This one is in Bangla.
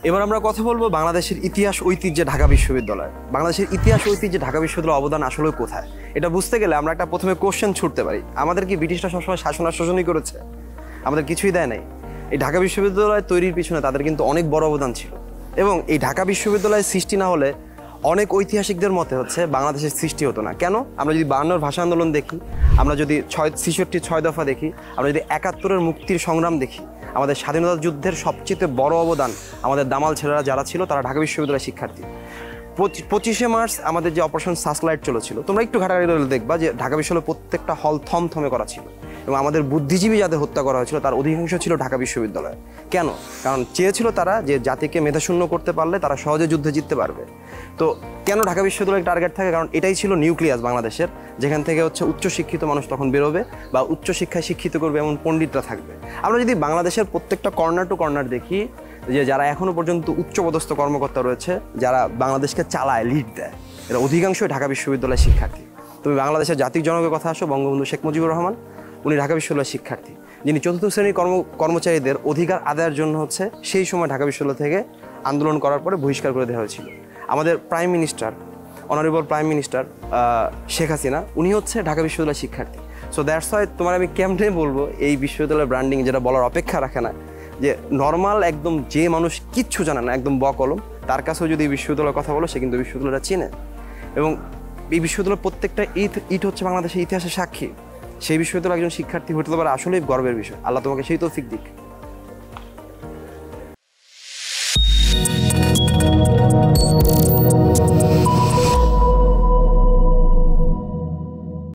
এবার আমরা কথা বলবো বাংলাদেশের ইতিহাস ঐতিহ্যে ঢাকা বিশ্ববিদ্যালয়। বাংলাদেশের ইতিহাস ঐতিহ্যে ঢাকা বিশ্ববিদ্যালয়ের অবদান আসলে কোথায়, এটা বুঝতে গেলে আমরা একটা প্রথমে কোশ্চেন ছুটতে পারি। আমাদের কি ব্রিটিশরা সবসময় শাসন আর শোষণই করেছে? আমাদের কিছুই দেয় নাই। এই ঢাকা বিশ্ববিদ্যালয় তৈরির পিছনে তাদের কিন্তু অনেক বড় অবদান ছিল। এবং এই ঢাকা বিশ্ববিদ্যালয়ের সৃষ্টি না হলে অনেক ঐতিহাসিকদের মতে হচ্ছে বাংলাদেশের সৃষ্টি হতো না। কেন? আমরা যদি 52 ভাষা আন্দোলন দেখি, আমরা যদি 66 6 দফা দেখি, আমরা যদি 71-এর মুক্তির সংগ্রাম দেখি, আমাদের স্বাধীনতা যুদ্ধের সবচেয়ে বড় অবদান আমাদের দামাল ছেলেরা যারা ছিল তারা ঢাকা বিশ্ববিদ্যালয়ের শিক্ষার্থী। 25শে মার্চ আমাদের যে অপারেশন সার্চলাইট চলেছিল, তোমরা একটু ঘাটাঘাটি দেখবা যে ঢাকা বিশ্ববিদ্যালয়ের প্রত্যেকটা হল থমথমে করা ছিল এবং আমাদের বুদ্ধিজীবী যাদের হত্যা করা হয়েছিল তার অধিকাংশ ছিল ঢাকা বিশ্ববিদ্যালয়ে। কেন? কারণ চেয়েছিল তারা যে জাতিকে মেধাশূন্য করতে পারলে তারা সহজে যুদ্ধে জিততে পারবে। তো কেন ঢাকা বিশ্ববিদ্যালয়ের টার্গেট থাকে? কারণ এটাই ছিল নিউক্লিয়াস বাংলাদেশের, যেখান থেকে উচ্চশিক্ষিত মানুষ তখন বেরোবে বা উচ্চশিক্ষায় শিক্ষিত করবে এমন পণ্ডিতরা থাকবে। আমরা যদি বাংলাদেশের প্রত্যেকটা কর্নার টু কর্নার দেখি, যে যারা এখনও পর্যন্ত উচ্চপদস্থ কর্মকর্তা রয়েছে, যারা বাংলাদেশকে চালায়, লিড দেয়, এরা অধিকাংশই ঢাকা বিশ্ববিদ্যালয়ের শিক্ষার্থী। তুমি বাংলাদেশের জাতির জনকের কথা আসো, বঙ্গবন্ধু শেখ মুজিবুর রহমান, উনি ঢাকা বিশ্ববিদ্যালয়ের শিক্ষার্থী, যিনি চতুর্থ শ্রেণীর কর্মচারীদের অধিকার আদায়ের জন্য সেই সময় ঢাকা বিশ্ববিদ্যালয় থেকে আন্দোলন করার পরে বহিষ্কার করে দেওয়া হয়েছিল। আমাদের prime minister, honourable prime minister Sheikh Hasina, উনি ঢাকা বিশ্ববিদ্যালয়ের শিক্ষার্থী। সো দ্যাটস ওয়াই তোমার আমি কেমনে বলবো, এই বিশ্ববিদ্যালয়ের ব্র্যান্ডিং যেটা বলার অপেক্ষা রাখে না, যে নর্মাল একদম যে মানুষ কিচ্ছু জানে না, একদম বকলম, তার কাছেও যদি বিশ্ববিদ্যালয়ের কথা বলো, সে কিন্তু বিশ্ববিদ্যালয়টা চেনে। এবং এই বিশ্ববিদ্যালয়ের প্রত্যেকটা ইট হচ্ছে বাংলাদেশের ইতিহাসের সাক্ষী। সেই বিশ্ববিদ্যালয়ের একজন শিক্ষার্থী হতে পারে আসলেই গর্বের বিষয়। আল্লাহ তোমাকে সেই তৌফিক দিক।